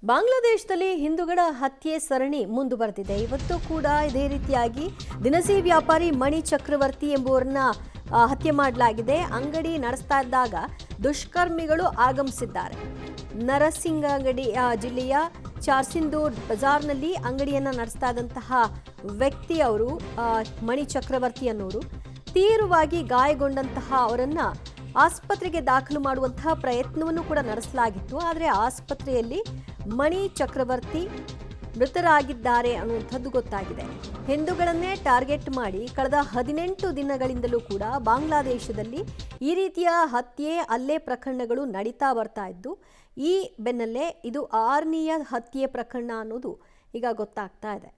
ಬಾಂಗ್ಲಾದೇಶದಲ್ಲಿ ಹಿಂದೂಗಳ ಹತ್ಯೆ ಸರಣಿ ಮುಂದುವರೆದಿದೆ. ಇವತ್ತು ಕೂಡ ಇದೇ ರೀತಿಯಾಗಿ ದಿನಸಿ ವ್ಯಾಪಾರಿ ಮಣಿ ಚಕ್ರವರ್ತಿ ಎಂಬುವರನ್ನ ಹತ್ಯೆ ಮಾಡಲಾಗಿದೆ. ಅಂಗಡಿ ನಡೆಸ್ತಾ ಇದ್ದಾಗ ದುಷ್ಕರ್ಮಿಗಳು ಆಗಮಿಸಿದ್ದಾರೆ. ನರಸಿಂಗಗಡಿ ಜಿಲ್ಲೆಯ ಚಾರ್ಸಿಂದೂರ್ ಬಜಾರ್ನಲ್ಲಿ ಅಂಗಡಿಯನ್ನ ನಡೆಸ್ತಾ ಇದ್ದಂತಹ ವ್ಯಕ್ತಿಯವರು ಮಣಿ ಚಕ್ರವರ್ತಿ ಅನ್ನೋರು ತೀವ್ರವಾಗಿ ಗಾಯಗೊಂಡಂತಹ ಅವರನ್ನ ಆಸ್ಪತ್ರೆಗೆ ದಾಖಲು ಮಾಡುವಂತಹ ಪ್ರಯತ್ನವನ್ನು ಕೂಡ ನಡೆಸಲಾಗಿತ್ತು. ಆದರೆ ಆಸ್ಪತ್ರೆಯಲ್ಲಿ ಮಣಿ ಚಕ್ರವರ್ತಿ ಮೃತರಾಗಿದ್ದಾರೆ ಅನ್ನುವಂಥದ್ದು ಗೊತ್ತಾಗಿದೆ. ಹಿಂದೂಗಳನ್ನೇ ಟಾರ್ಗೆಟ್ ಮಾಡಿ ಕಳೆದ 18 ದಿನಗಳಿಂದಲೂ ಕೂಡ ಬಾಂಗ್ಲಾದೇಶದಲ್ಲಿ ಈ ರೀತಿಯ ಹತ್ಯೆ ಹಲ್ಲೆ ಪ್ರಕರಣಗಳು ನಡೀತಾ ಬರ್ತಾ ಇದ್ದು, ಈ ಬೆನ್ನಲ್ಲೇ ಇದು 6ನೇ ಹತ್ಯೆ ಪ್ರಕರಣ ಅನ್ನೋದು ಈಗ ಗೊತ್ತಾಗ್ತಾ ಇದೆ.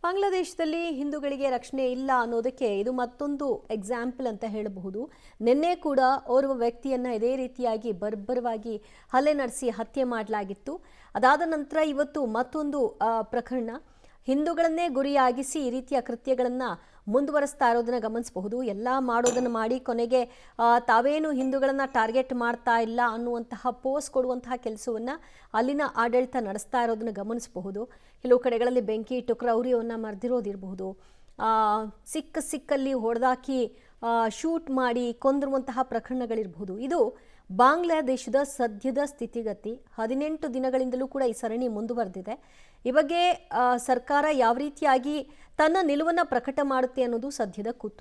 ಬಾಂಗ್ಲಾದೇಶದಲ್ಲಿ ಹಿಂದೂಗಳಿಗೆ ರಕ್ಷಣೆ ಇಲ್ಲ ಅನ್ನೋದಕ್ಕೆ ಇದು ಮತ್ತೊಂದು ಎಕ್ಸಾಂಪಲ್ ಅಂತ ಹೇಳಬಹುದು. ನಿನ್ನೆ ಕೂಡ ಓರ್ವ ವ್ಯಕ್ತಿಯನ್ನ ಇದೇ ರೀತಿಯಾಗಿ ಬರ್ಬರವಾಗಿ ಹಲ್ಲೆ ನಡೆಸಿ ಹತ್ಯೆ ಮಾಡಲಾಗಿತ್ತು. ಅದಾದ ನಂತರ ಇವತ್ತು ಮತ್ತೊಂದು ಪ್ರಕರಣ ಹಿಂದೂಗಳನ್ನೇ ಗುರಿಯಾಗಿಸಿ ಈ ರೀತಿಯ ಕೃತ್ಯಗಳನ್ನ ಮುಂದುವರಿಸ್ತಾ ಇರೋದನ್ನ ಗಮನಿಸಬಹುದು. ಎಲ್ಲ ಮಾಡೋದನ್ನು ಮಾಡಿ ಕೊನೆಗೆ ತಾವೇನು ಹಿಂದೂಗಳನ್ನ ಟಾರ್ಗೆಟ್ ಮಾಡ್ತಾ ಇಲ್ಲ ಅನ್ನುವಂತಹ ಪೋಸ್ ಕೊಡುವಂತಹ ಕೆಲಸವನ್ನ ಅಲ್ಲಿನ ಆಡಳಿತ ನಡೆಸ್ತಾ ಇರೋದನ್ನ ಗಮನಿಸಬಹುದು. ಕೆಲವು ಕಡೆಗಳಲ್ಲಿ ಬೆಂಕಿ ಇಟ್ಟು ಕ್ರೌರ್ಯವನ್ನ ಮರೆದಿರೋದಿರಬಹುದು, ಸಿಕ್ಕಲ್ಲಿ ಹೊಡೆದಾಕಿ ಶೂಟ್ ಮಾಡಿ ಕೊಂದಿರುವಂತಹ ಪ್ರಕರಣಗಳಿರಬಹುದು. ಇದು ಬಾಂಗ್ಲಾದೇಶದ ಸದ್ಯದ ಸ್ಥಿತಿಗತಿ. 18 ದಿನಗಳಿಂದಲೂ ಕೂಡ ಈ ಸರಣಿ ಮುಂದುವರೆದಿದೆ. ಈ ಬಗ್ಗೆ ಸರ್ಕಾರ ಯಾವ ರೀತಿಯಾಗಿ ತನ್ನ ನಿಲುವನ್ನು ಪ್ರಕಟ ಮಾಡುತ್ತೆ ಅನ್ನೋದು ಸದ್ಯದ ಕುತೂಹಲ.